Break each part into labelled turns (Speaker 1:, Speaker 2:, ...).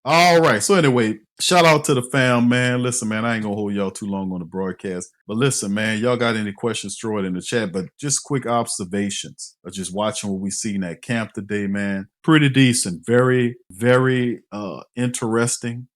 Speaker 1: All right. So anyway, shout out to the fam, man. Listen, man, I ain't gonna hold y'all too long on the broadcast. But listen, man, y'all got any questions, throw it in the chat. But just quick observations of just watching what we seen at camp today, man. Pretty decent. Very, very interesting.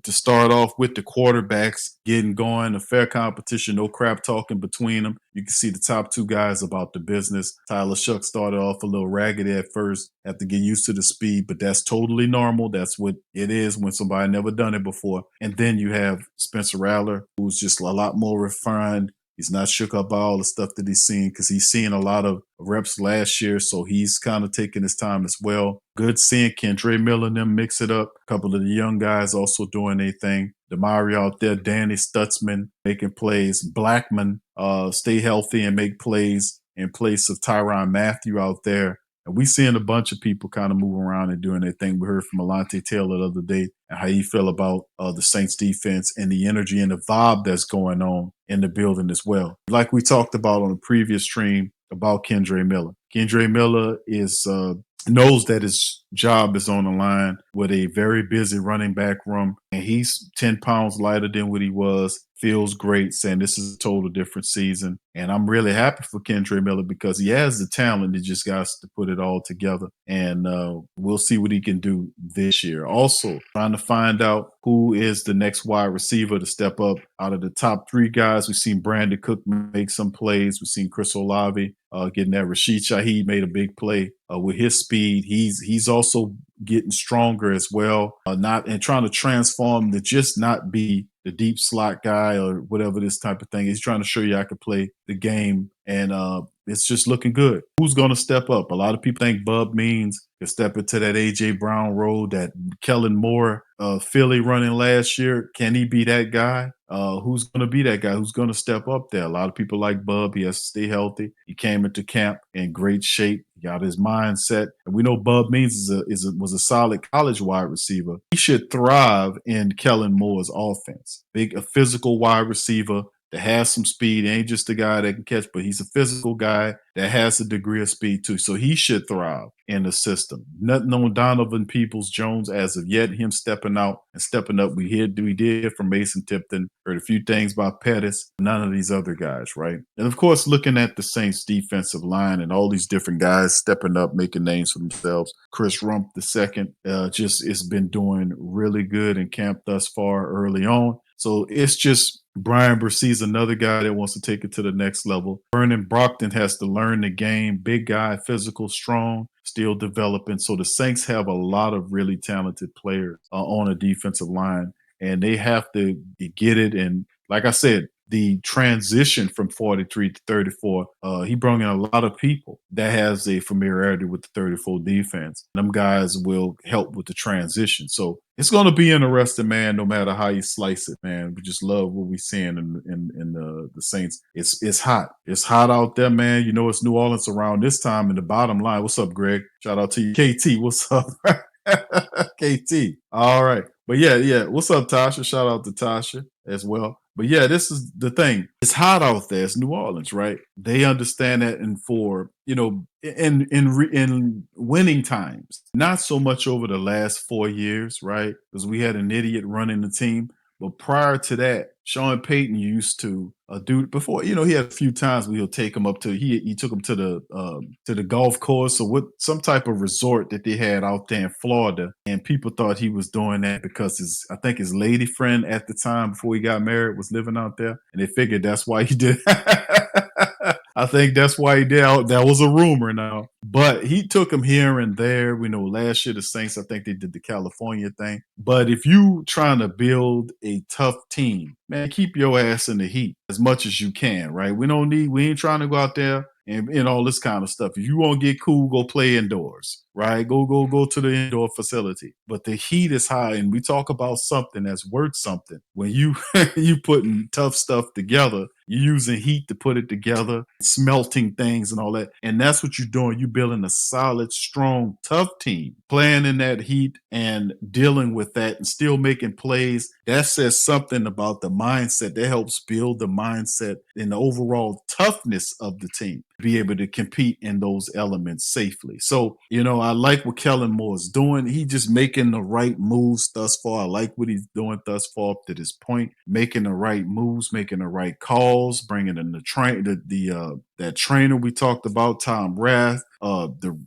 Speaker 1: To start off with the quarterbacks getting going, a fair competition, no crap talking between them. You can see the top two guys about the business. Tyler Shuck started off a little raggedy at first, have to get used to the speed, but that's totally normal. That's what it is when somebody never done it before. And then you have Spencer Rattler, who's just a lot more refined. He's not shook up by all the stuff that he's seen because he's seen a lot of reps last year, so he's kind of taking his time as well. Good seeing Kendre Miller and them mix it up. A couple of the young guys also doing their thing. Damari out there, Danny Stutzman making plays. Blackman stay healthy and make plays in place of Tyrann Mathieu out there. And we seeing a bunch of people kind of moving around and doing their thing. We heard from Alante Taylor the other day and how he feel about the Saints defense and the energy and the vibe that's going on in the building as well. Like we talked about on the previous stream about Kendre Miller. Kendre Miller is knows that his job is on the line with a very busy running back room, and he's 10 pounds lighter than what he was. Feels great, saying this is a total different season. And I'm really happy for Kendre Miller because he has the talent. He just got to put it all together. And we'll see what he can do this year. Also, trying to find out who is the next wide receiver to step up out of the top three guys. We've seen Brandon Cook make some plays. We've seen Chris Olave getting that. Rashid Shaheed made a big play with his speed. He's also getting stronger as well. Not and trying to transform to just not be the deep slot guy or whatever this type of thing. He's trying to show you I could play the game, and it's just looking good. Who's going to step up? A lot of people think Bub Means can step into that A.J. Brown role, that Kellen Moore Philly running last year. Can he be that guy? Who's going to be that guy? Who's going to step up there? A lot of people like Bub. He has to stay healthy. He came into camp in great shape. He got his mindset. And we know Bub Means was a solid college wide receiver. He should thrive in Kellen Moore's offense. A physical wide receiver that has some speed. He ain't just a guy that can catch, but he's a physical guy that has a degree of speed too. So he should thrive in the system. Nothing on Donovan Peoples-Jones as of yet. Him stepping out and stepping up. We did from Mason Tipton. Heard a few things about Pettis. None of these other guys, right? And of course, looking at the Saints defensive line and all these different guys stepping up, making names for themselves. Chris Rump II just has been doing really good in camp thus far early on. So it's just Brian Bressee's another guy that wants to take it to the next level. Vernon Brockton has to learn the game. Big guy, physical, strong, still developing. So the Saints have a lot of really talented players on a defensive line, and they have to get it. And like I said, the transition from 43 to 34, he brought in a lot of people that has a familiarity with the 34 defense. Them guys will help with the transition. So it's going to be interesting, man, no matter how you slice it, man. We just love what we're seeing in the Saints. It's hot. It's hot out there, man. You know, it's New Orleans around this time in the bottom line. What's up, Greg? Shout out to you. KT, what's up? KT. All right. But yeah. What's up, Tasha? Shout out to Tasha as well. But yeah, this is the thing. It's hot out there. It's New Orleans, right? They understand that, and for in winning times, not so much over the last 4 years, right? Because we had an idiot running the team. But prior to that, Sean Payton used to do before. You know, he had a few times where he'll take him up to he took him to the golf course or what some type of resort that they had out there in Florida, and people thought he was doing that because I think his lady friend at the time before he got married was living out there, and they figured that's why he did. I think that's why he did. That was a rumor now. But he took him here and there. We know last year the Saints, I think they did the California thing. But if you trying to build a tough team, man, keep your ass in the heat as much as you can, right? We ain't trying to go out there and all this kind of stuff. If you want to get cool, go play indoors, right? Go to the indoor facility. But the heat is high, and we talk about something that's worth something. When you you putting tough stuff together, you're using heat to put it together, smelting things and all that. And that's what you're doing. You're building a solid, strong, tough team, playing in that heat and dealing with that and still making plays. That says something about the mindset. That helps build the mindset and the overall toughness of the team to be able to compete in those elements safely. So, I like what Kellen Moore is doing. He just making the right moves thus far. I like what he's doing thus far up to this point, making the right moves, making the right calls, bringing in the train, that trainer we talked about, Tom Rath, the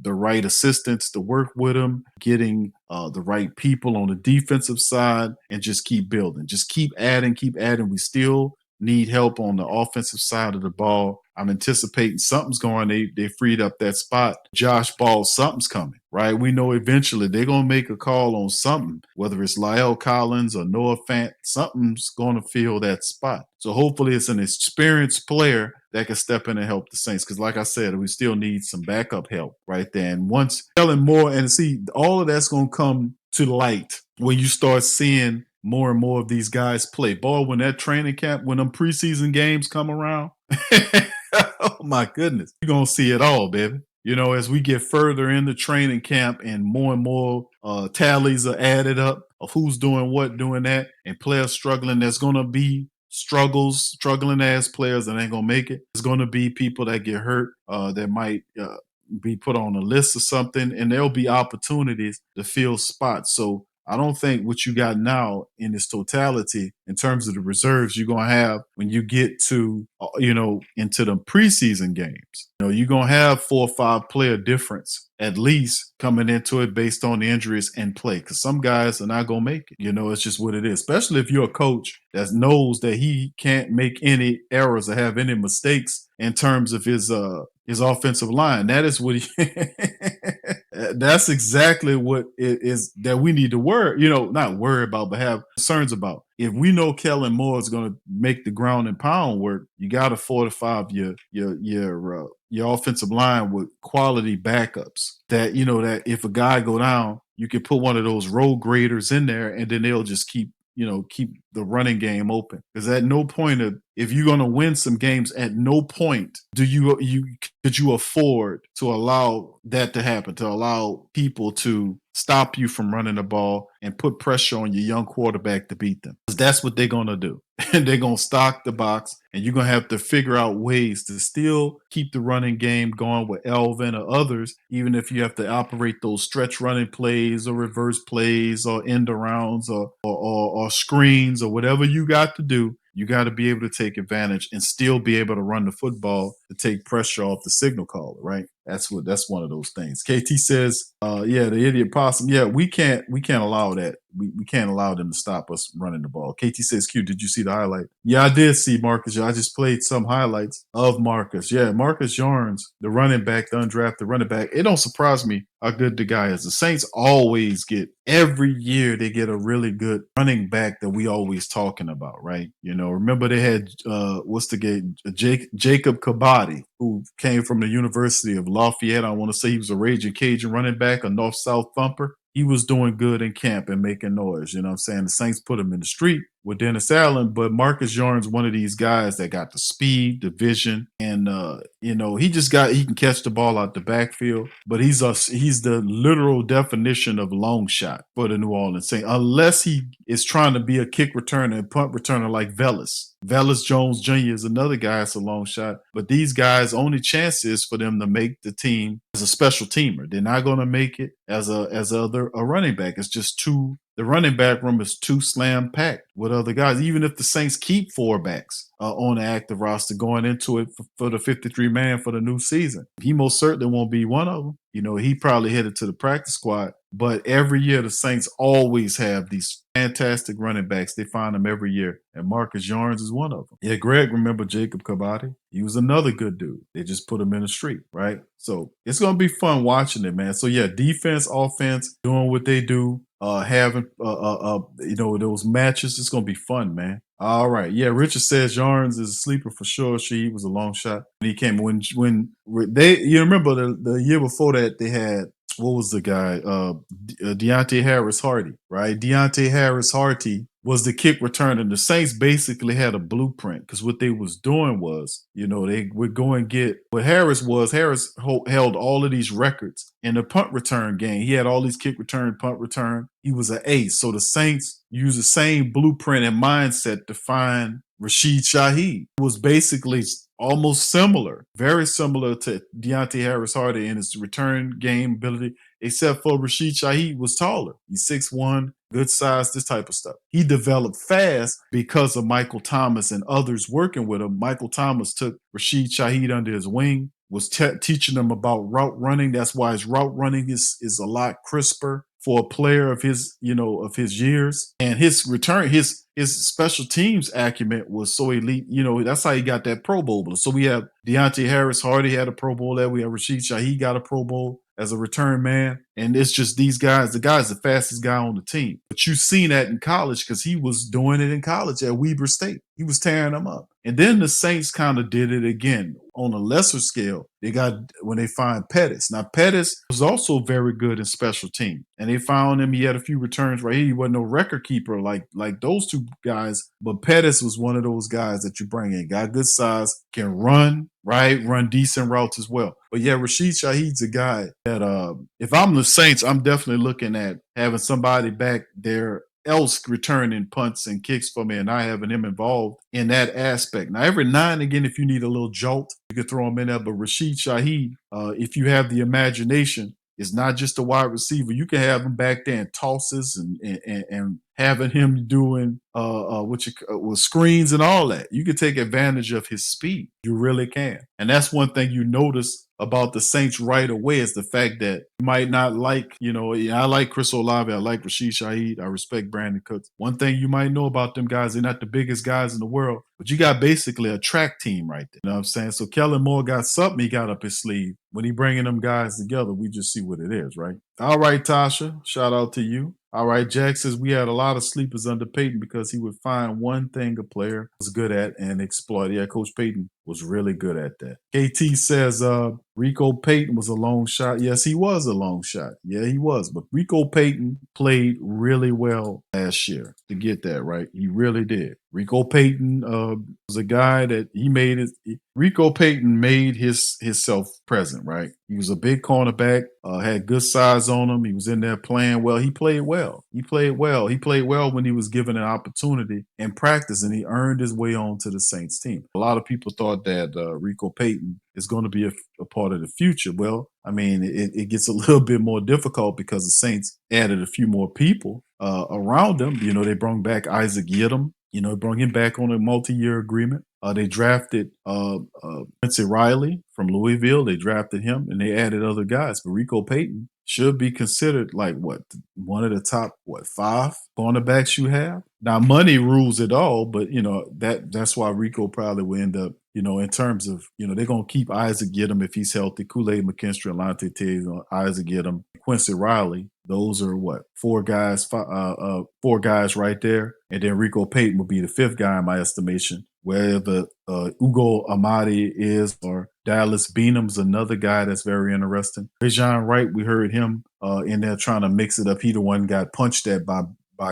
Speaker 1: right assistants to work with him, getting the right people on the defensive side, and just keep building, just keep adding, keep adding. We still need help on the offensive side of the ball. I'm anticipating something's going. They freed up that spot. Josh Ball, something's coming, right? We know eventually they're gonna make a call on something, whether it's Lyle Collins or Noah Fant. Something's gonna fill that spot. So hopefully it's an experienced player that can step in and help the Saints. Because like I said, we still need some backup help right there. And once Kellen Moore, and see, all of that's gonna come to light when you start seeing more and more of these guys play ball. When that training camp, when them preseason games come around, oh my goodness, you're gonna see it all, baby. As we get further into training camp and more tallies are added up of who's doing what, doing that, and players struggling, there's gonna be struggling as players that ain't gonna make it. There's gonna be people that get hurt, that might be put on a list or something, and there'll be opportunities to fill spots. So I don't think what you got now in its totality, in terms of the reserves you're going to have when you get to, into the preseason games. You're going to have 4 or 5 player difference at least coming into it based on the injuries and play. Because some guys are not going to make it. It's just what it is. Especially if you're a coach that knows that he can't make any errors or have any mistakes in terms of his offensive line. That is what that's exactly what it is that we need to worry, not worry about, but have concerns about. If we know Kellen Moore is going to make the ground and pound work, you got to fortify your offensive line with quality backups. That if a guy go down, you can put one of those road graders in there, and then they'll just keep the running game open. Because at no point if you're going to win some games, at no point could you afford to allow that to happen, to allow people to stop you from running the ball and put pressure on your young quarterback to beat them. Because that's what they're going to do. And they're going to stock the box, and you're going to have to figure out ways to still keep the running game going with Elvin or others, even if you have to operate those stretch running plays or reverse plays or end arounds or screens or whatever you got to do. You got to be able to take advantage and still be able to run the football to take pressure off the signal caller, right? That's one of those things. KT says, the idiot possum. Yeah, we can't allow that. We can't allow them to stop us running the ball. KT says, Q, did you see the highlight? Yeah, I did see Marcus. I just played some highlights of Marcus. Yeah, Marcus Yarns, the running back, the undrafted running back. It don't surprise me how good the guy is. The Saints always every year they get a really good running back that we always talking about, right? Remember they had Jacob Kabadi, who came from the University of Lafayette. I want to say he was a Raging Cajun running back, a North-South thumper. He was doing good in camp and making noise. You know what I'm saying? The Saints put him in the street with Dennis Allen, but Marcus Yarns, one of these guys that got the speed, the vision, and he can catch the ball out the backfield. But he's the literal definition of long shot for the New Orleans Saints, unless he is trying to be a kick returner and punt returner like Velus. Velus Jones Jr. is another guy that's a long shot. But these guys' only chance is for them to make the team as a special teamer. They're not going to make it as a running back. It's just too. The running back room is too slam packed with other guys. Even if the Saints keep 4 backs on the active roster going into it for the 53-man for the new season, he most certainly won't be one of them. He probably headed to the practice squad. But every year the Saints always have these fantastic running backs. They find them every year. And Marcus Yarns is one of them. Yeah, Greg, remember Jacob Kabadi? He was another good dude. They just put him in the street, right? So it's going to be fun watching it, man. So yeah, defense, offense, doing what they do, having those matches. It's going to be fun, man. All right. Yeah, Richard says Yarns is a sleeper for sure. He was a long shot. And he came when they, remember the year before that they had, what was the guy? Deontay Harris-Harty, right? Deontay Harris-Harty was the kick returner. The Saints basically had a blueprint because what they was doing was, they would go and get what Harris held all of these records in the punt return game. He had all these kick return, punt return. He was an ace. So the Saints used the same blueprint and mindset to find Rashid Shaheed was basically almost similar, very similar to Deontay Harris Hardy in his return game ability, except for Rashid Shaheed was taller. He's 6'1", good size, this type of stuff. He developed fast because of Michael Thomas and others working with him. Michael Thomas took Rashid Shaheed under his wing, was teaching him about route running. That's why his route running is a lot crisper for a player of his, of his years. And his return, his special teams acumen was so elite. That's how he got that Pro Bowl. So we have Deontay Harris Hardy had a Pro Bowl there. We have Rashid Shaheed got a Pro Bowl as a return man. And it's just these guys. The guy's the fastest guy on the team. But you've seen that in college because he was doing it in college at Weber State. He was tearing them up. And then the Saints kind of did it again on a lesser scale. They got when they find Pettis. Now Pettis was also very good in special team, and they found him. He had a few returns right here. He wasn't no record keeper like those two guys, but Pettis was one of those guys that you bring in. Got good size, can run, right? Run decent routes as well. But yeah, Rashid Shaheed's a guy that if I'm the Saints, I'm definitely looking at having somebody back there else returning punts and kicks for me and not having him involved in that aspect. Now, every now and again, if you need a little jolt, you could throw him in there. But Rashid Shaheed, if you have the imagination, is not just a wide receiver. You can have him back there in tosses and having him doing with screens and all that. You can take advantage of his speed. You really can. And that's one thing you notice about the Saints right away is the fact that you might not like, I like Chris Olave, I like Rashid Shaheed, I respect Brandon Cooks. One thing you might know about them guys, they're not the biggest guys in the world, but you got basically a track team right there. You know what I'm saying? So Kellen Moore got something he got up his sleeve. When he bringing them guys together, we just see what it is, right? All right, Tasha, shout out to you. All right, Jack says we had a lot of sleepers under Peyton because he would find one thing a player was good at and exploit. Yeah, Coach Peyton was really good at that. KT says Rico Payton was a long shot. Yes, he was a long shot. Yeah, he was. But Rico Payton played really well last year to get that, right? He really did. Rico Payton was a guy that he made it. Rico Payton made himself present, right? He was a big cornerback, had good size on him. He was in there playing well. He played well. He played well. He played well when he was given an opportunity in practice, and he earned his way on to the Saints team. A lot of people thought that Rico Payton is going to be a part of the future. Well, I mean, it gets a little bit more difficult because the Saints added a few more people around him. They brought back Isaac Yiadom. Brought him back on a multi-year agreement. They drafted Quincy Riley from Louisville. They drafted him, and they added other guys. But Rico Payton should be considered like one of the top 5 cornerbacks you have. Now money rules it all, but that's why Rico probably will end up. In terms of they're gonna keep Isaac Yiadom if he's healthy. Kool-Aid McKinstry, Alontae Tate, Isaac Yiadom, Quincy Riley. Those are four guys right there, and then Rico Payton will be the 5th guy in my estimation. Whether Ugo Amadi is or Dallas Beanham's another guy that's very interesting. Rajon Wright, we heard him in there trying to mix it up. He the one got punched at by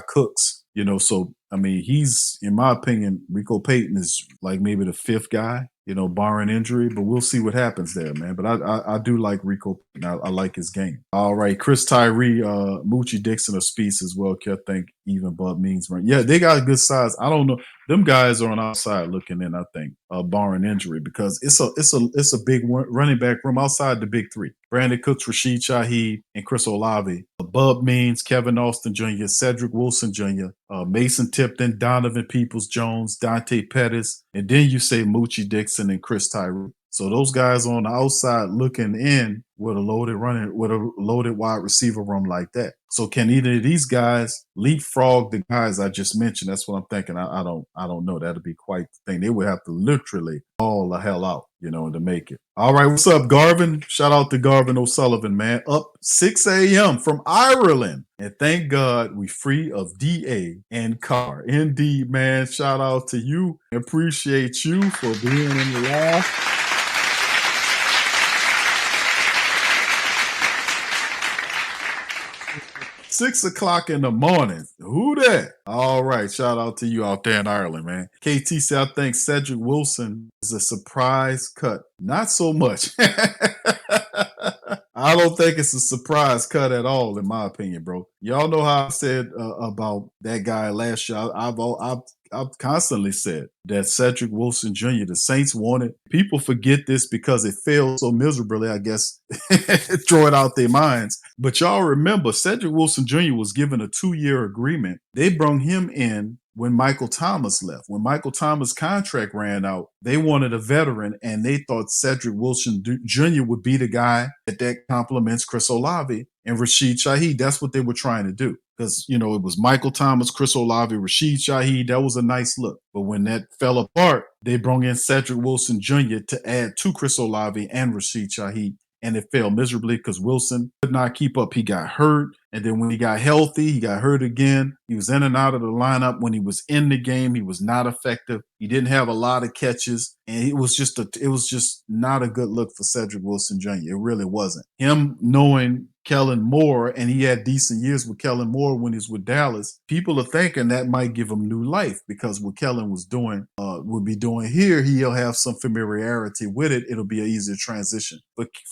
Speaker 1: Cooks. So I mean, he's, in my opinion, Rico Payton is like maybe the 5th guy, barring injury, but we'll see what happens there, man. But I do like Rico Payton. I like his game. All right, Chris Tyree, Moochie Dixon of Speeds as well. I think even Bud means right. Yeah, they got good size. I don't know. Them guys are on outside looking in, I think, barring injury, because it's a big running back room outside the big 3. Brandon Cooks, Rashid Shaheed, and Chris Olave. Bub Means, Kevin Austin Jr., Cedric Wilson Jr., Mason Tipton, Donovan Peoples-Jones, Dante Pettis, and then you say Moochie Dixon and Chris Tyree. So those guys on the outside looking in with a loaded wide receiver room like that. So can either of these guys leapfrog the guys I just mentioned? That's what I'm thinking. I don't know. That'd be quite the thing. They would have to literally all the hell out, to make it. All right, what's up, Garvin? Shout out to Garvin O'Sullivan, man. Up 6 a.m. from Ireland. And thank God we free of DA and Carr. Indeed, man. Shout out to you. Appreciate you for being in the live. 6 o'clock in the morning. Who that? All right. Shout out to you out there in Ireland, man. KT said, I think Cedric Wilson is a surprise cut. Not so much. I don't think it's a surprise cut at all, in my opinion, bro. Y'all know how I said about that guy last year. I've I've constantly said that Cedric Wilson Jr., the Saints wanted. People forget this because it failed so miserably, I guess, throw it out their minds. But y'all remember, Cedric Wilson Jr. was given a 2-year agreement. They brung him in when Michael Thomas left. When Michael Thomas' contract ran out, they wanted a veteran, and they thought Cedric Wilson Jr. would be the guy that complements Chris Olave and Rashid Shaheed. That's what they were trying to do. Because, it was Michael Thomas, Chris Olave, Rashid Shaheed. That was a nice look. But when that fell apart, they brought in Cedric Wilson Jr. to add to Chris Olave and Rashid Shaheed. And it failed miserably because Wilson could not keep up. He got hurt. And then when he got healthy, he got hurt again. He was in and out of the lineup. When he was in the game, he was not effective. He didn't have a lot of catches. And it was just not a good look for Cedric Wilson Jr. It really wasn't. Him knowing Kellen Moore, and he had decent years with Kellen Moore when he was with Dallas, people are thinking that might give him new life because what Kellen was doing, would be doing here, he'll have some familiarity with it. It'll be an easier transition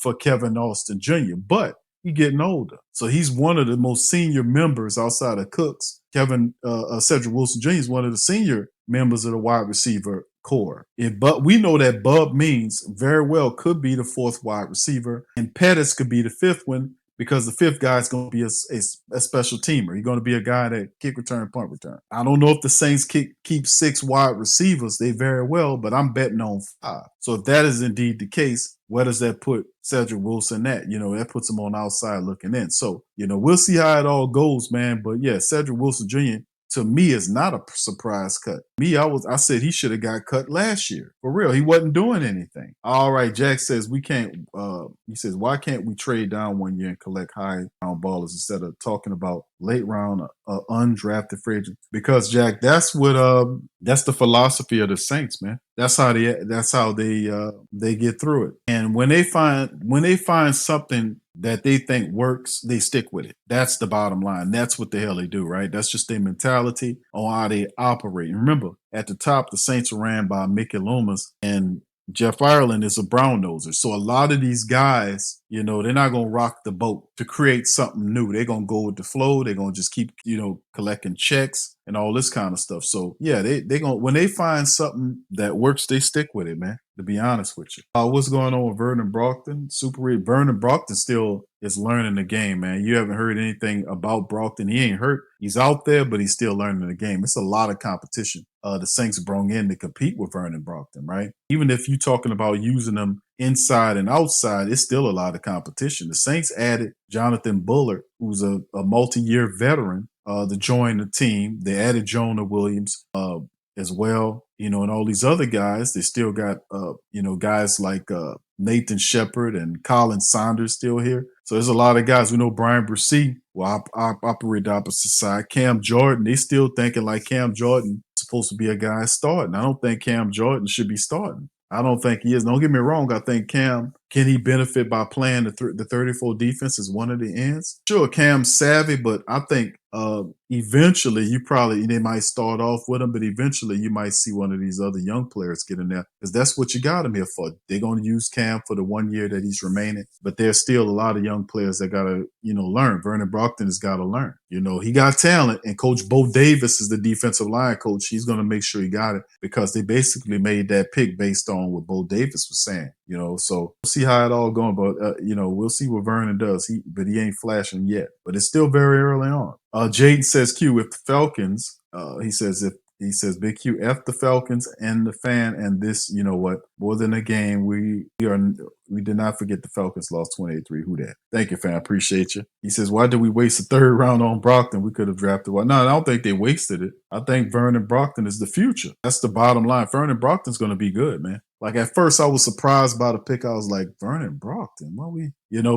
Speaker 1: for Kevin Austin Jr. But he's getting older. So he's one of the most senior members outside of Cooks. Cedric Wilson Jr. is one of the senior members of the wide receiver core. But we know that Bub Means very well could be the fourth wide receiver, and Pettis could be the fifth one, because the fifth guy is going to be a special teamer. He's going to be a guy that kick return, punt return. I don't know if the Saints keep 6 wide receivers. They very well, but I'm betting on 5. So if that is indeed the case, where does that put Cedric Wilson at? That puts him on outside looking in. So, we'll see how it all goes, man. But yeah, Cedric Wilson Jr., to me, is not a surprise cut. I said he should have got cut last year. For real. He wasn't doing anything. All right. Jack says he says, why can't we trade down 1 year and collect high round ballers instead of talking about late round undrafted free agents? Because Jack, that's the philosophy of the Saints, man. That's how they get through it. And when they find something that they think works, they stick with it. That's the bottom line. That's what the hell they do, right? That's just their mentality on how they operate. And remember, at the top, the Saints are ran by Mickey Loomis, and Jeff Ireland is a brown noser. So a lot of these guys, they're not going to rock the boat to create something new. They're going to go with the flow. They're going to just keep, collecting checks and all this kind of stuff. So yeah, they going, when they find something that works, they stick with it, man, to be honest with you. What's going on with Vernon Brockton? Vernon Brockton still is learning the game, man. You haven't heard anything about Brockton. He ain't hurt. He's out there, but he's still learning the game. It's a lot of competition. The Saints brought in to compete with Vernon Brockton, right? Even if you're talking about using them inside and outside, it's still a lot of competition. The Saints added Jonathan Bullard, who's a multi-year veteran, to join the team. They added Jonah Williams as well, and all these other guys. They still got, guys like Nathan Shepard and Colin Saunders still here. So there's a lot of guys. We know Brian Bresee will operate the opposite side. Cam Jordan, they still thinking like Cam Jordan supposed to be a guy starting. I don't think Cam Jordan should be starting. I don't think he is. Don't get me wrong. I think Cam, can he benefit by playing the 34 defense as one of the ends? Sure, Cam's savvy, but I think eventually they might start off with him, but eventually you might see one of these other young players get in there, because that's what you got him here for. They're going to use Cam for the 1 year that he's remaining, but there's still a lot of young players that got to, learn. Vernon Brockton has got to learn. He got talent, and Coach Bo Davis is the defensive line coach. He's going to make sure he got it, because they basically made that pick based on what Bo Davis was saying, so we'll see how it all going, but, we'll see what Vernon does. But he ain't flashing yet, but it's still very early on. Jaden says, Q, if the Falcons, he says, Big Q, F the Falcons and the fan, and this, more than a game, we did not forget the Falcons lost 28-3. Who that? Thank you, fan. I appreciate you. He says, why did we waste the 3rd round on Brockton? We could have drafted one. No, I don't think they wasted it. I think Vernon Brockton is the future. That's the bottom line. Vernon Brockton's going to be good, man. Like, at first I was surprised by the pick. I was like, Vernon Brockton,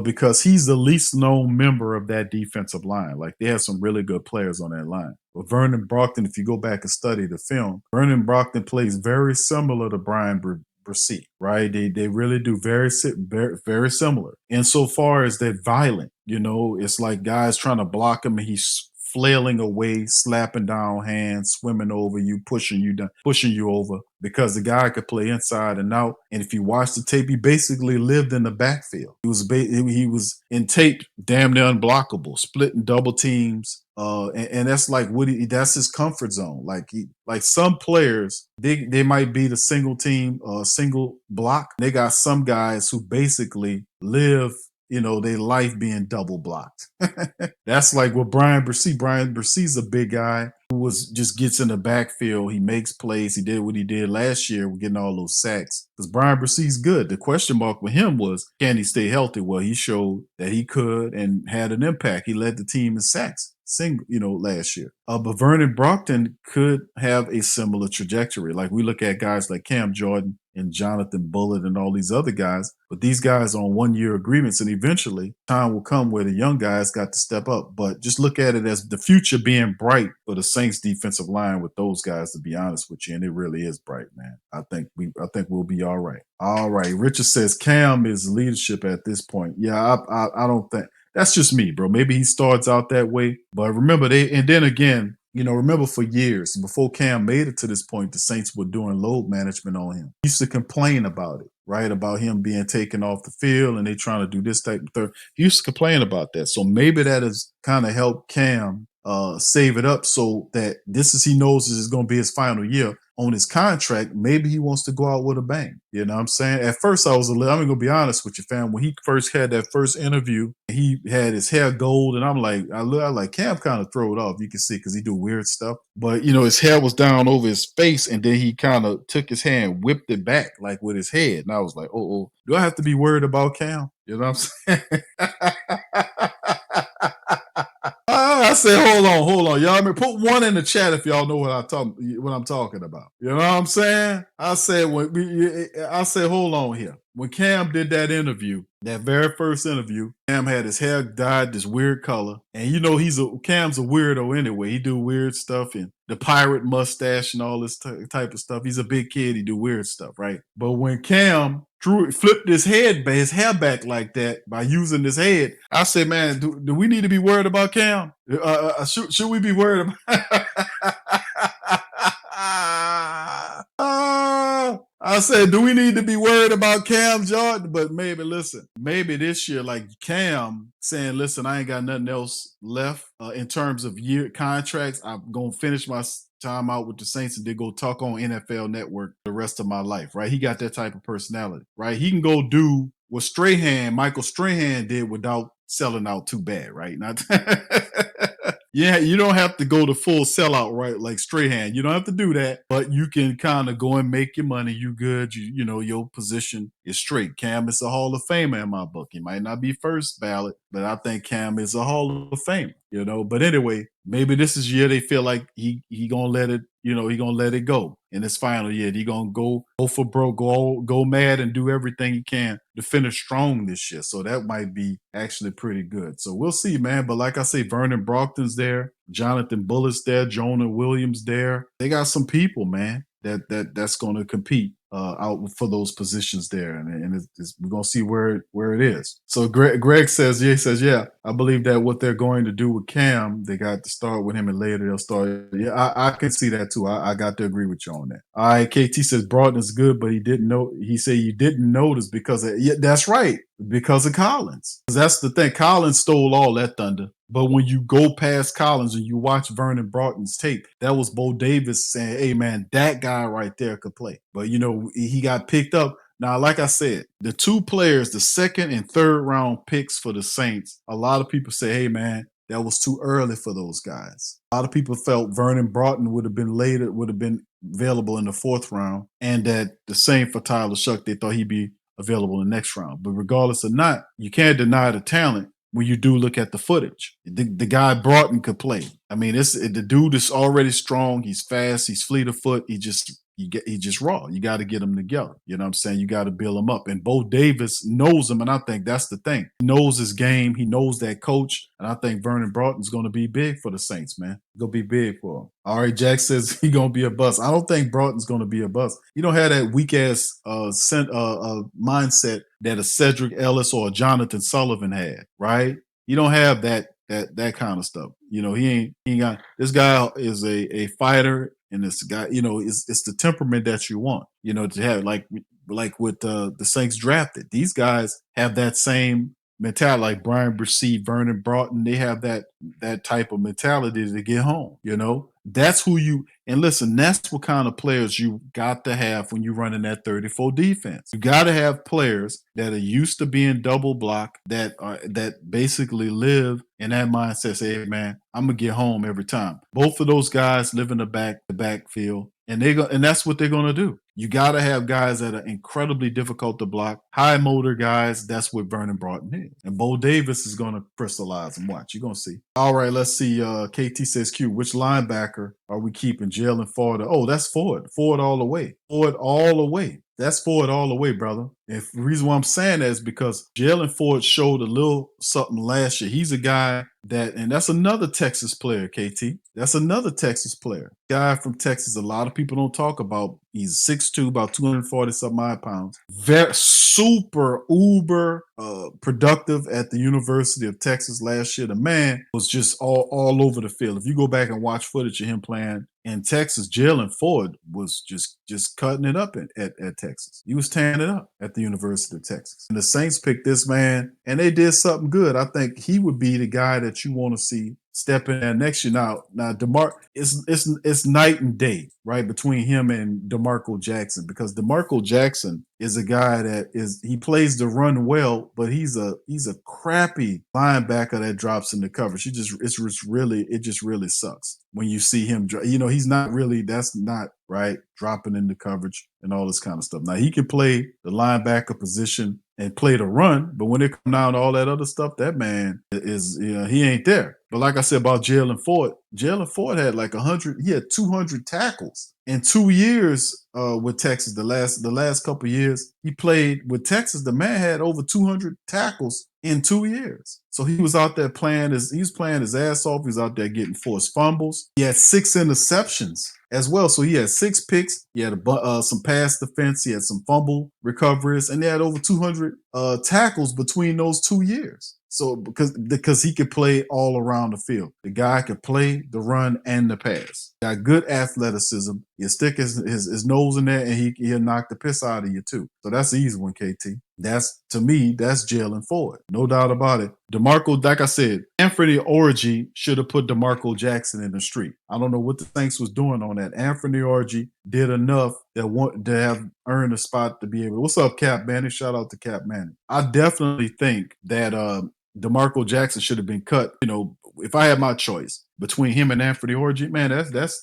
Speaker 1: because he's the least known member of that defensive line. Like, they have some really good players on that line. But Vernon Brockton, if you go back and study the film, Vernon Brockton plays very similar to Brian Bresee, right? They really do very, very similar. Insofar as they're violent, it's like guys trying to block him and he's flailing away, slapping down hands, swimming over you, pushing you down, pushing you over because the guy could play inside and out. And if you watch the tape, he basically lived in the backfield. He was in tape damn near unblockable, splitting double teams. And that's like that's his comfort zone. Like some players, they might be the single team, single block. They got some guys who basically live, their life being double blocked. That's like what Brian Bresee. Brian Bresee's a big guy who was just gets in the backfield. He makes plays. He did what he did last year with getting all those sacks. Because Brian Bresee's good. The question mark with him was, can he stay healthy? Well, he showed that he could and had an impact. He led the team in sacks last year. But Vernon Brockton could have a similar trajectory. Like we look at guys like Cam Jordan and Jonathan Bullitt and all these other guys, but these guys are on 1-year agreements, and eventually time will come where the young guys got to step up. But just look at it as the future being bright for the Saints defensive line with those guys, to be honest with you, and it really is bright, man. I think we'll be all right. All right. Richard says Cam is leadership at this point. Yeah, I don't think that's just me, bro. Maybe he starts out that way, but remember then again, remember for years before Cam made it to this point, the Saints were doing load management on him. He used to complain about it, right? About him being taken off the field and they trying to do this type of thing. He used to complain about that. So maybe that has kind of helped Cam save it up so that he knows this is going to be his final year on his contract. Maybe he wants to go out with a bang. You know what I'm saying? At first I was I'm going to be honest with you, fam. When he first had that first interview, he had his hair gold, and I'm like, I like Cam kind of throw it off. You can see because he do weird stuff. But his hair was down over his face, and then he kind of took his hand, whipped it back like with his head. And I was like, oh, do I have to be worried about Cam? You know what I'm saying? I said, hold on, y'all. Put one in the chat if y'all know what I'm talking about. You know what I'm saying? I said, hold on here. When Cam did that interview, that very first interview, Cam had his hair dyed this weird color, and Cam's a weirdo anyway. He do weird stuff and the pirate mustache and all this type of stuff. He's a big kid. He do weird stuff, right? But when Cam flipped his hair back like that by using his head, I said, man, do we need to be worried about Cam? Should we be worried about? I said, do we need to be worried about Cam Jordan? But maybe this year, like Cam saying, listen, I ain't got nothing else left in terms of year contracts. I'm going to finish my time out with the Saints and then go talk on NFL Network the rest of my life, right? He got that type of personality, right? He can go do what Michael Strahan did without selling out too bad, right? Yeah, you don't have to go to full sellout, right? Like Strahan, you don't have to do that, but you can kind of go and make your money. You good? Your position is straight. Cam is a Hall of Famer in my book. He might not be first ballot, but I think Cam is a Hall of Famer. But anyway, maybe this is year they feel like he gonna let it. He gonna let it go in his final year. He gonna go for broke, go mad, and do everything he can to finish strong this year. So that might be actually pretty good. So we'll see, man. But like I say, Vernon Brockton's there, Jonathan Bullitt's there, Jonah Williams there. They got some people, man, that's going to compete out for those positions there, and we're gonna see where it is. So Greg says, yeah, I believe that what they're going to do with Cam, they got to start with him, and later they'll start. Yeah, I can see that too. I got to agree with you on that. All right, KT says Broughton is good, but he didn't know. He said you didn't notice because that's right, because of Collins. That's the thing. Collins stole all that thunder. But when you go past Collins and you watch Vernon Broughton's tape, that was Bo Davis saying, hey, man, that guy right there could play. But, he got picked up. Now, like I said, the two players, the second and third round picks for the Saints, a lot of people say, hey, man, that was too early for those guys. A lot of people felt Vernon Broughton would have been available in the fourth round, and that the same for Tyler Shuck. They thought he'd be available in the next round. But regardless of not, you can't deny the talent. When you do look at the footage, the guy Broughton could play. I mean, the dude is already strong. He's fast. He's fleet of foot. He just raw. You got to get him together. You know what I'm saying? You got to build him up. And Bo Davis knows him, and I think that's the thing. He knows his game. He knows that coach, and I think Vernon Broughton's going to be big for the Saints, man. Going to be big for him. All right, Jack says he's going to be a bust. I don't think Broughton's going to be a bust. You don't have that weak-ass mindset that a Cedric Ellis or a Jonathan Sullivan had, right? You don't have that that kind of stuff. He ain't got this guy is a fighter, and this guy, it's the temperament that you want, to have like with the Saints drafted. These guys have that same mentality, like Brian Bresee, Vernon Broughton. They have that type of mentality to get home. That's who you and listen. That's what kind of players you got to have when you're running that 34 defense. You got to have players that are used to being double block, that basically live in that mindset. Say, hey man, I'm gonna get home every time. Both of those guys live in the backfield, and that's what they're gonna do. You got to have guys that are incredibly difficult to block, high motor guys. That's what Vernon Broughton is. And Bo Davis is going to crystallize them. Watch. You're going to see. All right, let's see. KT says, Q, which linebacker are we keeping? Jalen Ford? Oh, that's Ford. Ford all the way. Ford all the way. That's Ford all the way, brother. And the reason why I'm saying that is because Jalen Ford showed a little something last year. He's a guy and that's another Texas player, KT. That's another Texas player. Guy from Texas, a lot of people don't talk about. He's 6'2", about 240 something odd pounds. Very super uber productive at the University of Texas last year. The man was just all over the field. If you go back and watch footage of him playing in Texas, Jalen Ford was just cutting it up at Texas. He was tearing it up at the University of Texas. And the Saints picked this man, and they did something good. I think he would be the guy that you want to see step in there next year. Now, it's night and day, right, between him and DeMarco Jackson, because DeMarco Jackson is a guy he plays the run well, but he's a crappy linebacker that drops in the coverage. It just really sucks when you see him. He's not really. That's not right, dropping in the coverage and all this kind of stuff. Now he can play the linebacker position and play the run, but when it comes down to all that other stuff, that man he ain't there. But like I said about Jalen Ford had like 100. He had 200 tackles in 2 years with Texas. The last couple of years he played with Texas, the man had over 200 tackles in 2 years. So he was out there playing his ass off. He was out there getting forced fumbles. He had 6 interceptions as well. So he had 6 picks. He had some pass defense. He had some fumble recoveries, and they had over 200 tackles between those 2 years. So because he could play all around the field. The guy could play the run and the pass. Got good athleticism. He'll stick his nose in there, and he'll knock the piss out of you too. So that's the easy one, KT. To me, that's Jalen Ford. No doubt about it. DeMarco, like I said, Anthony Orji should have put DeMarco Jackson in the street. I don't know what the Saints was doing on that. Anthony Orji did enough to have earned a spot to be able. What's up, Cap Manning? Shout out to Cap Manning. I definitely think that DeMarco Jackson should have been cut. If I had my choice between him and Anthony Orji, man, that's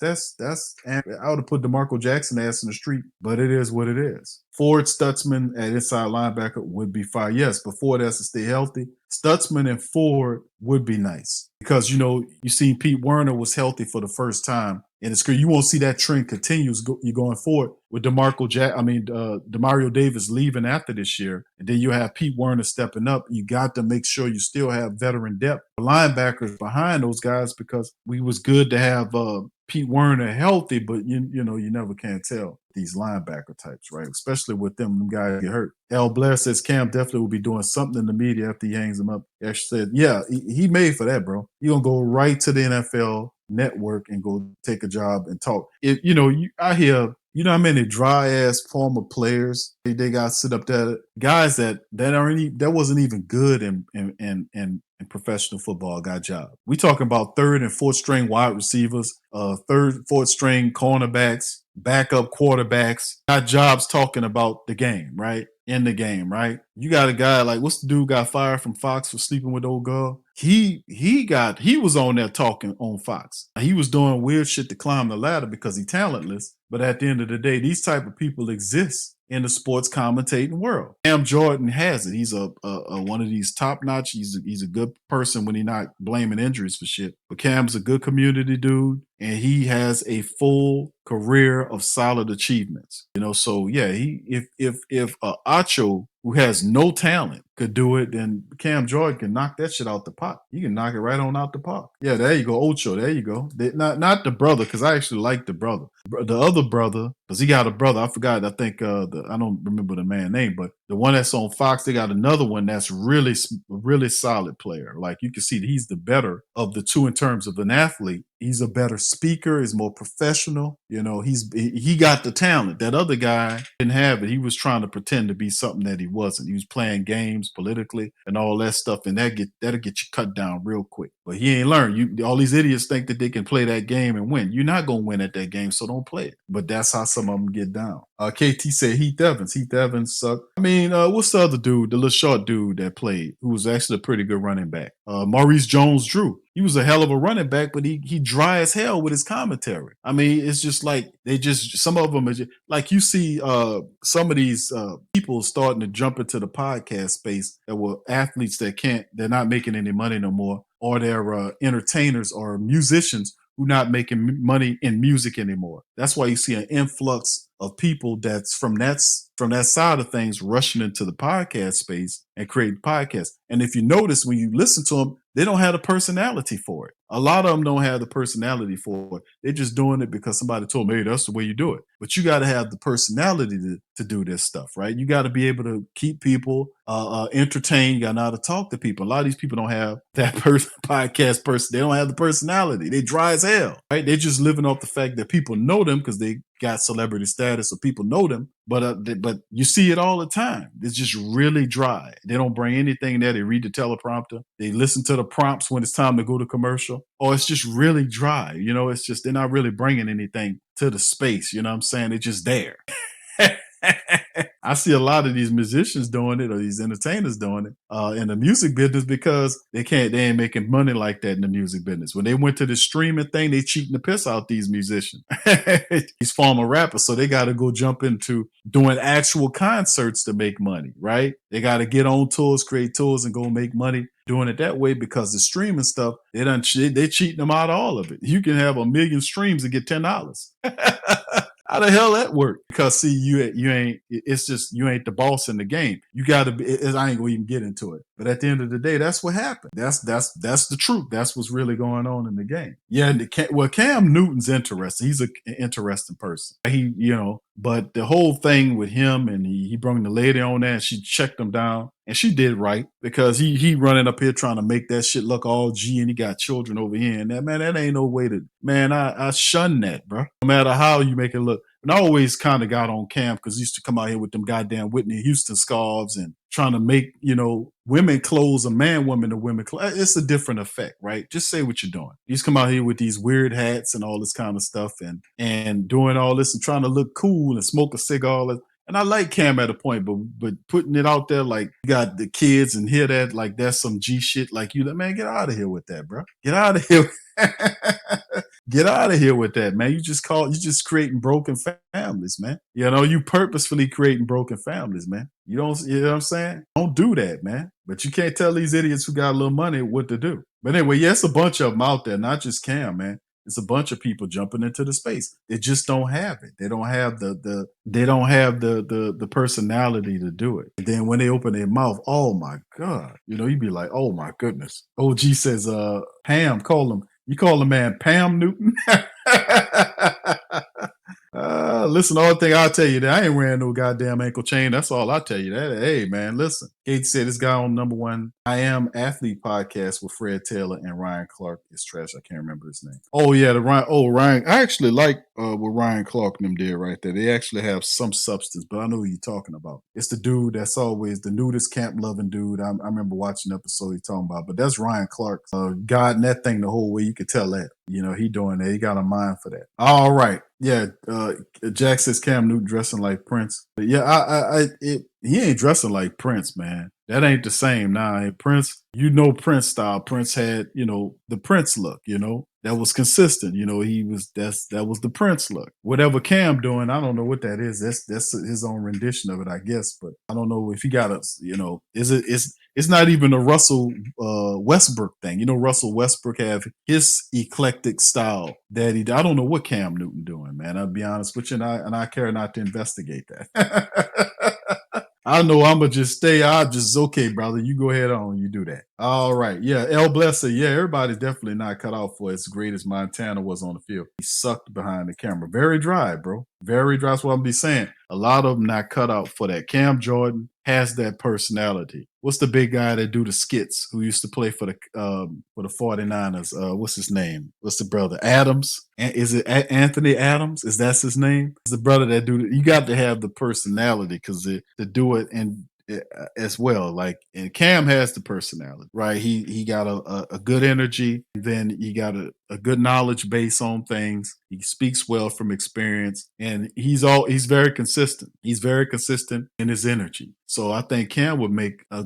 Speaker 1: I would have put DeMarco Jackson ass in the street, but it is what it is. Ford, Stutzman at inside linebacker would be fine. Yes, but Ford has to stay healthy. Stutzman and Ford would be nice because, you seen Pete Werner was healthy for the first time in his career. You won't see that trend continues going forward with Demario Davis leaving after this year. And then you have Pete Werner stepping up. You got to make sure you still have veteran depth, linebackers behind those guys, because we was good to have Pete Werner healthy, but you never can tell these linebacker types, right? Especially with them guys get hurt. Al Blair says Cam definitely will be doing something in the media after he hangs him up. Ash said, yeah, he made for that, bro. You're going to go right to the NFL network and go take a job and talk. I hear, how many dry ass former players they got sit up there, guys that wasn't even good in professional football got jobs. We talking about 3rd and 4th string wide receivers, 3rd, 4th string cornerbacks, backup quarterbacks, got jobs talking about the game, right? In the game, right? You got a guy like, what's the dude got fired from Fox for sleeping with the old girl? He was on there talking on Fox. He was doing weird shit to climb the ladder because he's talentless. But at the end of the day, these type of people exist in the sports commentating world. Cam Jordan has it. He's a one of these top notch. He's a good person when he's not blaming injuries for shit. But Cam's a good community dude, and he has a full career of solid achievements. So yeah, if Acho, who has no talent, could do it, then Cam Jordan can knock that shit out the park. You can knock it right on out the park. Yeah, there you go, Ocho. There you go. Not the brother, because I actually like the brother. The other brother, because he got a brother. I forgot. I think I don't remember the man's name, but the one that's on Fox, they got another one that's really solid player. Like you can see that he's the better of the two in terms of an athlete. He's a better speaker. He's more professional. You know, he got the talent. That other guy didn't have it. He was trying to pretend to be something that he wasn't. He was playing games politically and all that stuff, and that'll get you cut down real quick. But he ain't learned. All these idiots think that they can play that game and win. You're not gonna win at that game, so don't play it. But that's how some of them get down. KT said Heath Evans. Heath Evans sucked. I mean, what's the other dude, the little short dude that played, who was actually a pretty good running back? Maurice Jones-Drew. He was a hell of a running back, but he dry as hell with his commentary. I mean, it's just like some of them are just like you see some of these people starting to jump into the podcast space that were athletes they're not making any money no more, or they're entertainers or musicians who not making money in music anymore. That's why you see an influx of people that's from that side of things rushing into the podcast space and creating podcasts. And if you notice, when you listen to them, they don't have the personality for it. A lot of them don't have the personality for it. They're just doing it because somebody told them, hey, that's the way you do it. But you got to have the personality to do this stuff, right? You got to be able to keep people entertained. You got to know how to talk to people. A lot of these people don't have that podcast person. They don't have the personality. They dry as hell, right? They're just living off the fact that people know them because they got celebrity status, so people know them. But you see it all the time. It's just really dry. They don't bring anything there. They read the teleprompter. They listen to the prompts when it's time to go to commercial. Or it's just really dry. You know, it's just they're not really bringing anything to the space. You know what I'm saying? They're just there. I see a lot of these musicians doing it or these entertainers doing it in the music business because they ain't making money like that in the music business. When they went to the streaming thing, they cheating the piss out these musicians. These former rappers. So they got to go jump into doing actual concerts to make money, right? They got to get on tours, create tours and go make money doing it that way because the streaming stuff, they cheating them out of all of it. You can have 1 million streams and get $10. How the hell that work? Because see, you ain't. It's just you ain't the boss in the game. You got to be. I ain't gonna even get into it. But at the end of the day, that's what happened. That's the truth. That's what's really going on in the game. Yeah. Cam Newton's interesting. He's an interesting person. But the whole thing with him and he brought the lady on there and she checked him down. And she did right because he running up here trying to make that shit look all G and he got children over here. And that ain't no way to, man, I shun that, bro. No matter how you make it look. And I always kind of got on Cam because he used to come out here with them goddamn Whitney Houston scarves and trying to make, women clothes or women to women clothes. It's a different effect, right? Just say what you're doing. He's come out here with these weird hats and all this kind of stuff and doing all this and trying to look cool and smoke a cigar. And I like Cam at a point, but putting it out there like you got the kids and hear that like that's some G shit, like man, get out of here with that, bro. Get out of here. Get out of here with that, man. You just creating broken families, man. You purposefully creating broken families, man. You know what I'm saying? Don't do that, man. But you can't tell these idiots who got a little money what to do. But anyway, it's a bunch of them out there, not just Cam, man. It's a bunch of people jumping into the space. They just don't have it. They don't have the personality to do it. And then when they open their mouth, oh my God. You'd be like, oh my goodness. OG says, Pam, you call the man Pam Newton? Listen, the only thing I'll tell you that I ain't wearing no goddamn ankle chain. That's all I'll tell you. That hey man, listen. Kate said this guy on number one I Am Athlete podcast with Fred Taylor and Ryan Clark is trash. I can't remember his name. Oh yeah, Ryan. I actually like what Ryan Clark and them did right there. They actually have some substance, but I know who you're talking about. It's the dude that's always the nudist camp loving dude. I remember watching the episode he's talking about, but that's Ryan Clark. Guiding that thing the whole way. You could tell that. He doing that. He got a mind for that. All right. Yeah. Jack says Cam Newton dressing like Prince. But yeah, he ain't dressing like Prince, man. That ain't the same. Nah, Prince, Prince style. Prince had, the Prince look, that was consistent. That was the Prince look. Whatever Cam doing, I don't know what that is. That's his own rendition of it, I guess. But I don't know if he got it's not even a Russell Westbrook thing. Russell Westbrook have his eclectic style that I don't know what Cam Newton doing, man. I'll be honest with you, and I care not to investigate that. I know I'ma just stay. I'll just okay, brother. You go ahead on. You do that. All right. Yeah. El Blesser. Yeah, everybody's definitely not cut out for as great as Montana was on the field. He sucked behind the camera. Very dry, bro. Very dry. That's what I'm be saying. A lot of them not cut out for that. Cam Jordan has that personality. What's the big guy that do the skits who used to play for the 49ers? What's his name? What's the brother? Adams? Is it Anthony Adams? Is that his name? It's the brother that do you got to have the personality because to do it and as well. Like, and Cam has the personality, right? He got a good energy. Then he got a good knowledge base on things. He speaks well from experience, and he's very consistent. He's very consistent in his energy. So I think Cam would make a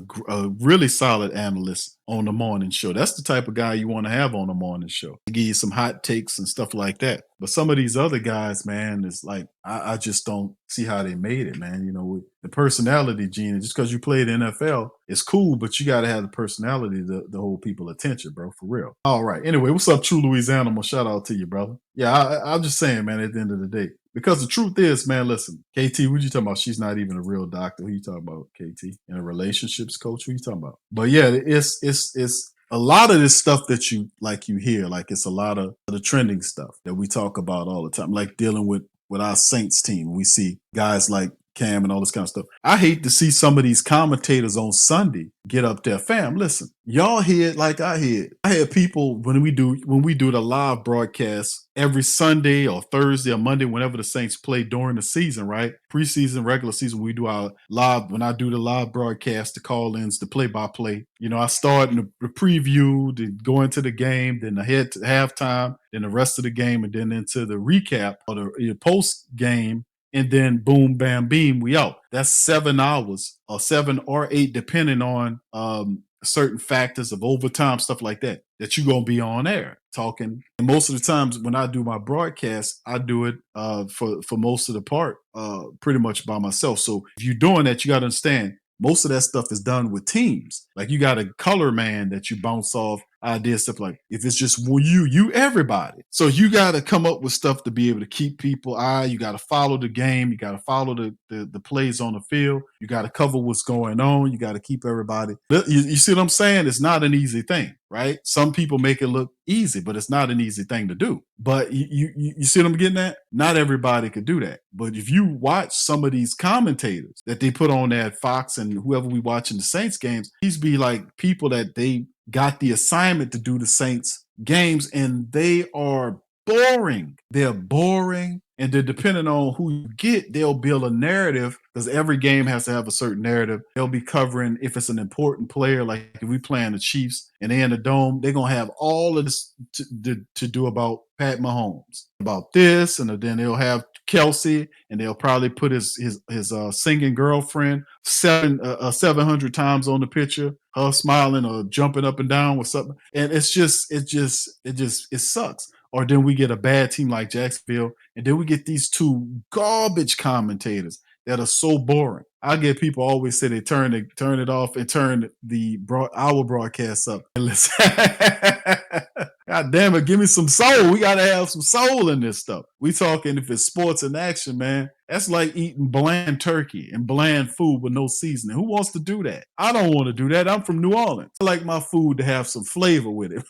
Speaker 1: really solid analyst on the morning show. That's the type of guy you want to have on the morning show. To give you some hot takes and stuff like that. But some of these other guys, man, it's like I just don't see how they made it, man. You know, with the personality gene, just because you played NFL, it's cool, but you got to have the personality to hold people attention, bro, for real. All right. Anyway, what's up, True Louisiana? Shout out to you, brother. Yeah, I'm just saying, man, at the end of the day, because the truth is, man, listen, KT, what you talking about? She's not even a real doctor. Who you talking about, KT? And a relationships coach? Who you talking about? But yeah, it's a lot of this stuff that you hear, like it's a lot of the trending stuff that we talk about all the time, like dealing with our Saints team. We see guys like Cam and all this kind of stuff. I hate to see some of these commentators on Sunday get up there. Fam, listen, y'all hear it like I hear it. I had people when we do the live broadcast every Sunday or Thursday or Monday, whenever the Saints play during the season, right? Preseason, regular season, we do our live, when I do the live broadcast, the call-ins, the play-by-play. You know, I start in the preview, then go into the game, then the head to halftime, then the rest of the game, and then into the recap or the post game, and then boom, bam, beam, we out. That's 7 hours or 7 or 8, depending on certain factors of overtime, stuff like that you're going to be on air talking. And most of the times when I do my broadcast, I do it for most of the part pretty much by myself. So if you're doing that, you got to understand most of that stuff is done with teams. Like you got a color man that you bounce off ideas, stuff like if it's just you everybody. So you got to come up with stuff to be able to keep people you got to follow the game. You got to follow the plays on the field. You got to cover what's going on. You got to keep everybody. You see what I'm saying? It's not an easy thing, right? Some people make it look easy, but it's not an easy thing to do. But you see what I'm getting at? Not everybody could do that. But if you watch some of these commentators that they put on that Fox and whoever we watching the Saints games, these be like people that they got the assignment to do the Saints games, and they are boring. They're boring. And then depending on who you get, they'll build a narrative because every game has to have a certain narrative. They'll be covering if it's an important player, like if we playing the Chiefs and they're in the dome, they're going to have all of this to do about Pat Mahomes, about this, and then they'll have Kelsey, and they'll probably put his singing girlfriend 700 times on the picture, her smiling or jumping up and down with something, and it sucks. Or then we get a bad team like Jacksonville, and then we get these two garbage commentators that are so boring. I get people always say they turn it off and turn our broadcast up. And listen, God damn it, give me some soul. We gotta have some soul in this stuff. We talking if it's sports and action, man. That's like eating bland turkey and bland food with no seasoning. Who wants to do that? I don't want to do that. I'm from New Orleans. I like my food to have some flavor with it.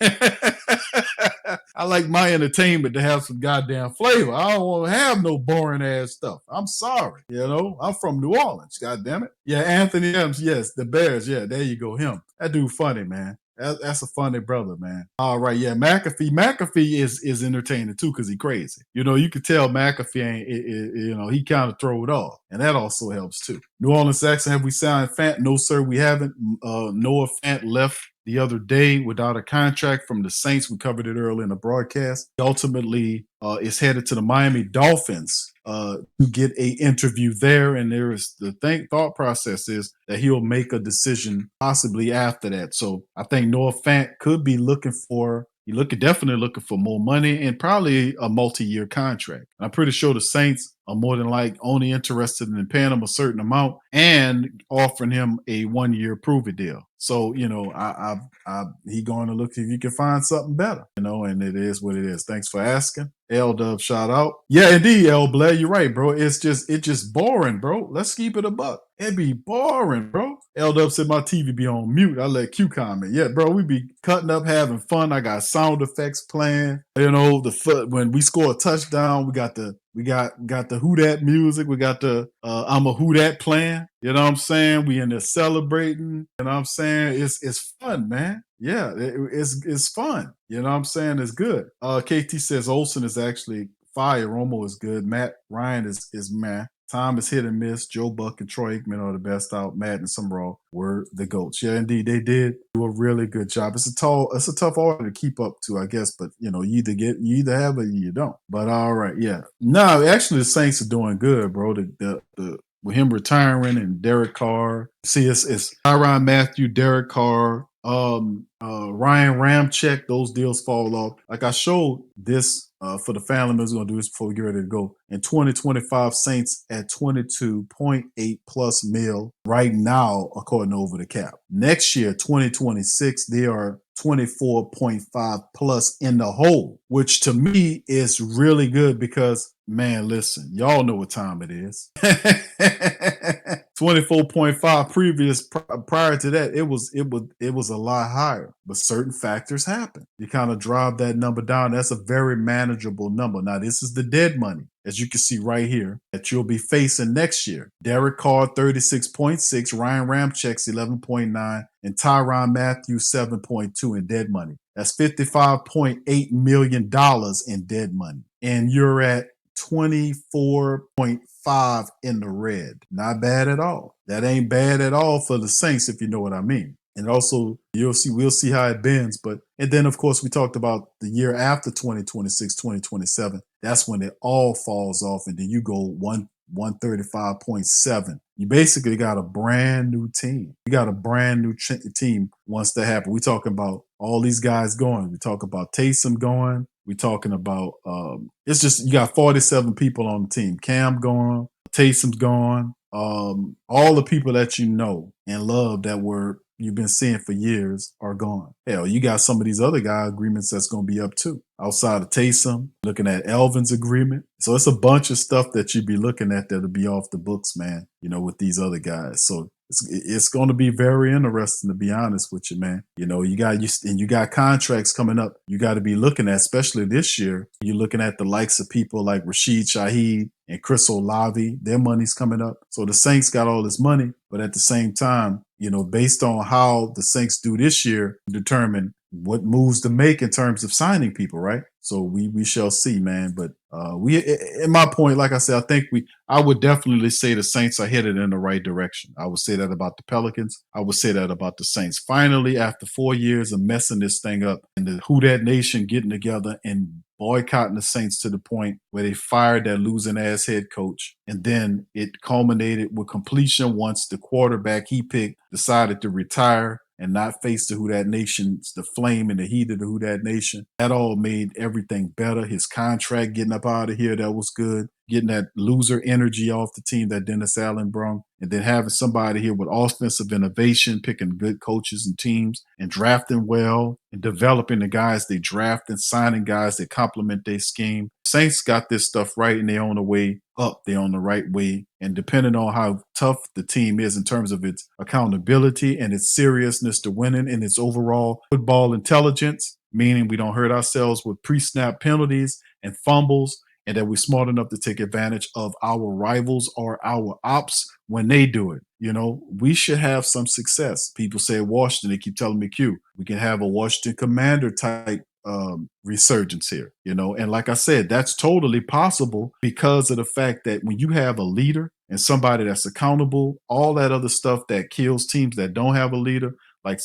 Speaker 1: I like my entertainment to have some goddamn flavor. I don't want to have no boring ass stuff. I'm sorry. You know, I'm from New Orleans. God damn it. Yeah, Anthony Adams. Yes, the Bears. Yeah, there you go. Him. That dude funny, man. That's a funny brother, man. All right, yeah, McAfee. McAfee is entertaining too because he crazy. You know, you could tell McAfee ain't. You know, he kind of throw it off, and that also helps too. New Orleans Saxon, have we signed Fant? No, sir, we haven't. Noah Fant left the other day without a contract from the Saints. We covered it earlier in the broadcast. He ultimately is headed to the Miami Dolphins to get a interview there. And there is thought process is that he'll make a decision possibly after that. So I think Noah Fant could be definitely looking for more money and probably a multi-year contract. I'm pretty sure the Saints are more than like only interested in paying him a certain amount and offering him a 1-year prove-it deal. So, he going to look if you can find something better, and it is what it is. Thanks for asking. L Dub, shout out. Yeah, indeed, L Blair, you're right, bro. It's just boring, bro. Let's keep it a buck. It'd be boring, bro. L Dub said my TV be on mute. I let Q comment. Yeah, bro, we be cutting up, having fun. I got sound effects playing. The foot when we score a touchdown, we got the Who Dat music. We got the I'm a Who Dat playing. You know what I'm saying? We in there celebrating. You know what I'm saying? It's fun, man. Yeah, it's fun. You know what I'm saying? It's good. KT says Olsen is actually fire. Romo is good. Matt Ryan is man. Tom is hit and miss. Joe Buck and Troy Aikman are the best out. Matt and Summerall were the goats. Yeah, indeed, they did do a really good job. It's a tough order to keep up to, I guess. But you either have it or you don't. But all right, yeah. No, actually, the Saints are doing good, bro. The with him retiring and Derek Carr. See, it's Tyrann Mathieu, Derek Carr, Ryan Ramczyk. Those deals fall off. Like I showed this for the family members, going to do this before we get ready to go. In 2025, Saints at 22.8 plus mil right now, according to Over the Cap. Next year, 2026, they are 24.5 plus in the hole, which to me is really good because, man, listen, y'all know what time it is. 24.5 previous prior to that, it was a lot higher, but certain factors happen. You kind of drive that number down. That's a very manageable number. Now, this is the dead money, as you can see right here, that you'll be facing next year. Derek Carr, 36.6, Ryan Ramczyk's 11.9, and Tyrann Mathieu, 7.2 in dead money. That's $55.8 million in dead money. And you're at 24.5 in the red. Not bad at all. That ain't bad at all for the Saints, if you know what I mean. And also, we'll see how it bends. And then, of course, we talked about the year after 2026, 2027. That's when it all falls off. And then you go 135.7. You basically got a brand new team. You got a brand new team once that happens. We're talking about all these guys going. We talk about Taysom going. We're talking about it's just you got 47 people on the team. Cam gone, Taysom's gone. All the people that you know and love that you've been seeing for years are gone. Hell, you got some of these other guy agreements that's going to be up too. Outside of Taysom, looking at Elvin's agreement. So it's a bunch of stuff that you'd be looking at that'll be off the books, man, with these other guys. So it's going to be very interesting, to be honest with you, man. You got contracts coming up. You got to be looking at, especially this year. You're looking at the likes of people like Rashid Shaheed and Chris Olave. Their money's coming up. So the Saints got all this money, but at the same time, based on how the Saints do this year, determine what moves to make in terms of signing people, right? So we shall see, man. But in my point, like I said, I would definitely say the Saints are headed in the right direction. I would say that about the Pelicans. I would say that about the Saints. Finally, after 4 years of messing this thing up and the Who Dat Nation getting together and boycotting the Saints to the point where they fired that losing ass head coach. And then it culminated with completion once the quarterback he picked decided to retire and not face the Who Dat Nation, the flame and the heat of the Who Dat Nation. That all made everything better. His contract getting up out of here, that was good. Getting that loser energy off the team that Dennis Allen brought. And then having somebody here with offensive innovation, picking good coaches and teams and drafting well and developing the guys they draft and signing guys that complement their scheme. Saints got this stuff right and they're on the way up. They're on the right way. And depending on how tough the team is in terms of its accountability and its seriousness to winning and its overall football intelligence, meaning we don't hurt ourselves with pre-snap penalties and fumbles, and that we're smart enough to take advantage of our rivals or our ops when they do it. We should have some success. People say Washington, they keep telling me, Q, we can have a Washington Commander type resurgence here, and like I said, that's totally possible because of the fact that when you have a leader and somebody that's accountable, all that other stuff that kills teams that don't have a leader, like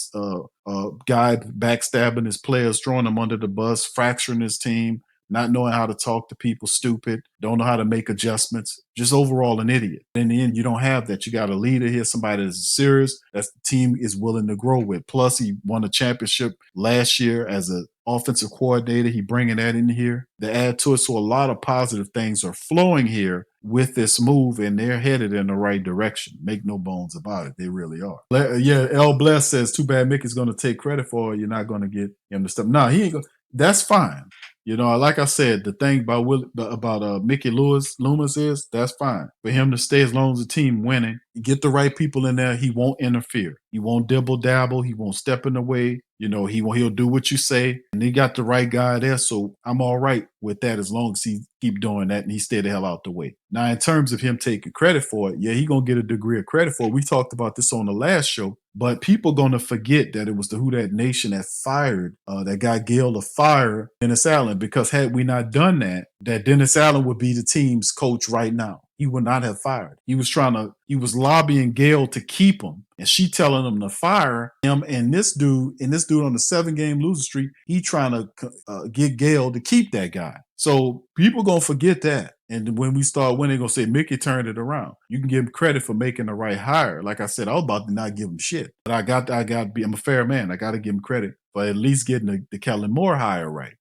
Speaker 1: guy backstabbing his players, throwing them under the bus, fracturing his team, not knowing how to talk to people, stupid, don't know how to make adjustmts, just overall an idiot. In the end, you don't have that. You got a leader here, somebody that's serious, that the team is willing to grow with. Plus, he won a championship last year as offensive coordinator. He bringing that in here to add to it. So a lot of positive things are flowing here with this move, and they're headed in the right direction. Make no bones about it. They really are. Yeah, L. Bless says, too bad Mickey's going to take credit for it. You're not going to get him to step. No, he ain't going to. That's fine. You know, like I said, the thing about Mickey Loomis is that's fine for him to stay as long as the team winning. You get the right people in there. He won't interfere. He won't dibble dabble. He won't step in the way. You know, he'll do what you say, and he got the right guy there. So I'm all right with that as long as he keep doing that and he stay the hell out the way. Now, in terms of him taking credit for it, yeah, he gonna get a degree of credit for it. We talked about this on the last show, but people gonna forget that it was the Who Dat Nation that fired, that got Gail to fire Dennis Allen, because had we not done that, Dennis Allen would be the team's coach right now. He would not have fired. He was lobbying Gail to keep him, and she telling him to fire him. And this dude on the 7-game losing streak, he trying to get Gail to keep that guy. So people gonna forget that. And when we start winning, gonna say Mickey turned it around. You can give him credit for making the right hire. Like I said, I was about to not give him shit, but I'm a fair man. I got to give him credit for at least getting the Kellen Moore hire right.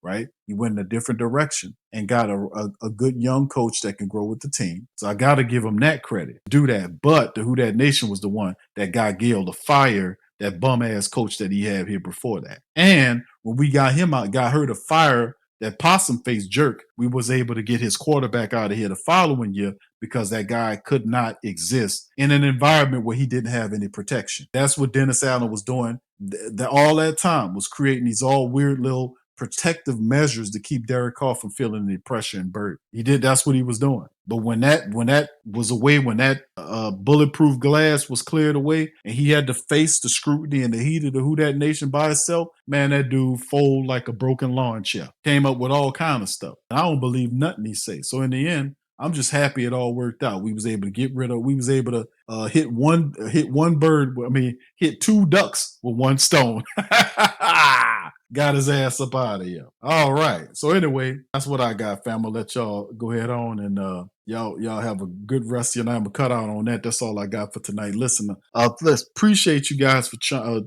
Speaker 1: He went in a different direction and got a good young coach that can grow with the team. So I got to give him that credit. Do that. But the Who Dat Nation was the one that got Gail to fire that bum ass coach that he had here before that. And when we got her to fire that possum-faced jerk, we was able to get his quarterback out of here the following year because that guy could not exist in an environment where he didn't have any protection. That's what Dennis Allen was doing. All that time was creating these all weird little protective measures to keep Derek Carr from feeling the pressure and burden. That's what he was doing. But when that was away, when that bulletproof glass was cleared away, and he had to face the scrutiny and the heat of the Who Dat Nation by itself, man, that dude folded like a broken lawn chair. Came up with all kind of stuff. And I don't believe nothing he say. So in the end, I'm just happy it all worked out. We was able to hit 2 ducks with 1 stone. Got his ass up out of here. All right. So anyway, that's what I got, fam. I'm gonna let y'all go ahead on and y'all have a good rest of your night. I'm gonna cut out on that. That's all I got for tonight. Listen, let's appreciate you guys for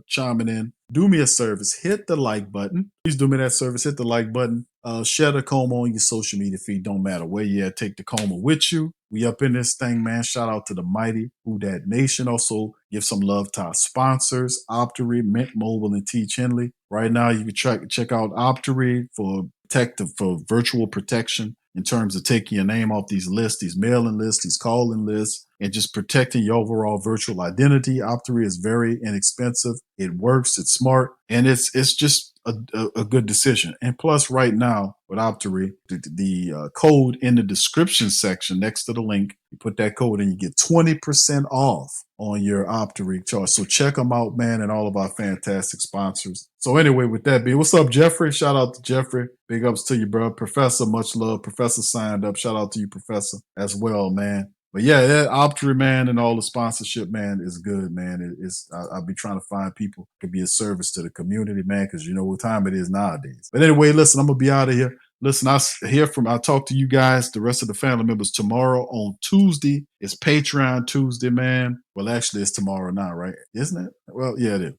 Speaker 1: chiming in. Do me a service. Hit the like button. Please do me that service. Hit the like button. Share the Coma on your social media feed. Don't matter where you at. Take the Coma with you. We up in this thing, man. Shout out to the mighty Who Dat Nation. Also, give some love to our sponsors, Optory, Mint Mobile, and T. Chinley. Right now, you can check out Optory for virtual protection in terms of taking your name off these lists, these mailing lists, these calling lists, and just protecting your overall virtual identity. Optory is very inexpensive. It works. It's smart, and it's just a good decision. And plus, right now with Optory, the code in the description section next to the link, you put that code in, you get 20% off on your Optory charge. So check them out, man, and all of our fantastic sponsors. So anyway, with that being, what's up, Jeffrey? Shout out to Jeffrey. Big ups to you, bro. Professor, much love. Professor signed up. Shout out to you, Professor, as well, man. But yeah, that Optory, man, and all the sponsorship, man, is good, man. I'll be trying to find people who can be a service to the community, man, because you know what time it is nowadays. But anyway, listen, I'm going to be out of here. Listen, I'll talk to you guys, the rest of the family members, tomorrow on Tuesday. It's Patreon Tuesday, man. Well, actually, it's tomorrow now, right? Isn't it? Well, yeah, it is.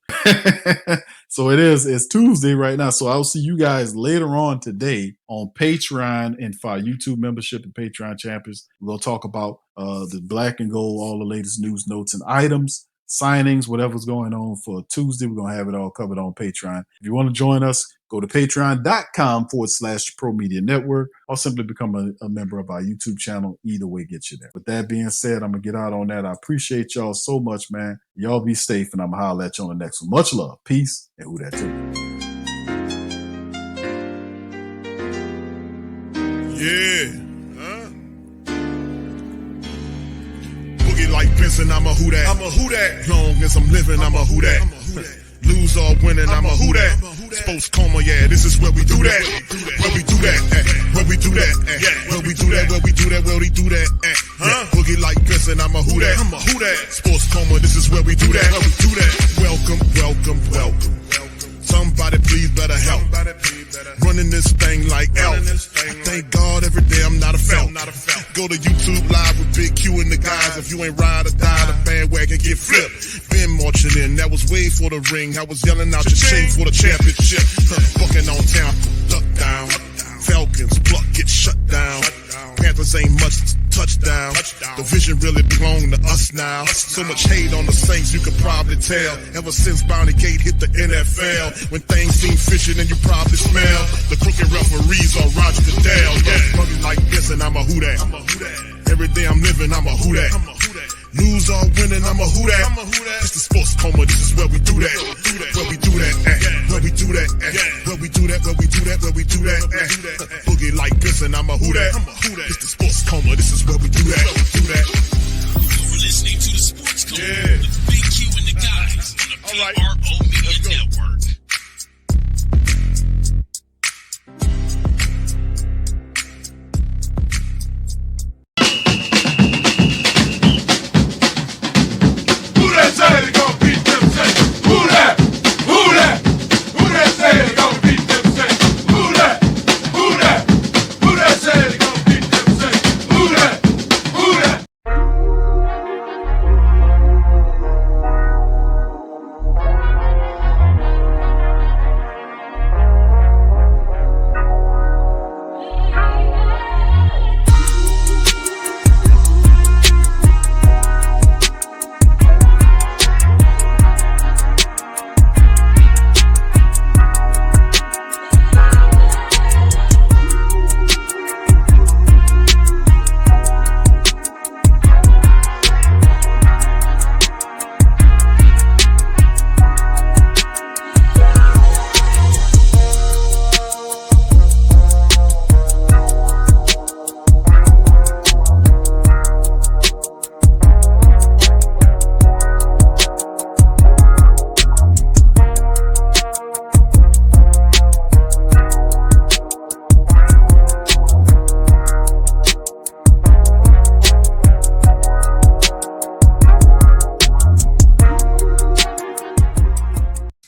Speaker 1: So it is. It's Tuesday right now. So I'll see you guys later on today on Patreon and for our YouTube membership and Patreon champions. We're going to talk about the Black and Gold, all the latest news, notes, and items, signings, whatever's going on for Tuesday. We're going to have it all covered on Patreon. If you want to join us, go to patreon.com/Pro Media Network or simply become a member of our YouTube channel. Either way gets you there. With that being said, I'm going to get out on that. I appreciate y'all so much, man. Y'all be safe, and I'm going to holler at you on the next one. Much love. Peace, and Who Dat too.
Speaker 2: Yeah. Boogie like Benson, I'm a Who Dat. I'm a Who Dat. Long as I'm living, I'm a Who Dat. Lose or winning, I'm a Who Dat. Sports Coma, yeah, this is where we do that. Where we do that, where we do that, where we do that, where we do that, where we do that, Boogie like Benson, I'm a Who Dat. I'm a Who Dat. Sports Coma, this is where we do that. Where we do that. Welcome, welcome, welcome. Somebody please better help. Running this thing like elf. I thank God every every day I'm not a foul. Go to YouTube live with Big Q and the guys. If you ain't ride or die, the bandwagon get flipped. Been marching in, that was way for the ring. I was yelling out your shame for the championship. Bucking on town, duck down. Falcons, pluck, get shut down. Panthers ain't much touchdown. The vision really belong to us now. So much hate on the Saints, you could probably tell. Ever since Bounty Gate hit the NFL, when things seem fishy, then you probably smell the crooked referees on Roger Goodell. Yeah, money like this, and I'm a who that. Every day I'm living, I'm a who that. Lose or winning, I'm a who that. It's the sports coma, this is where we do that. Where we do that at. Where we do that at. Where we do that, where we do that, where we do that at. Boogie like this, and I'm a who that. It's the sports coma, this is where we do that.
Speaker 3: You're listening to the Sports Coma with Big Q and the guys on the PRO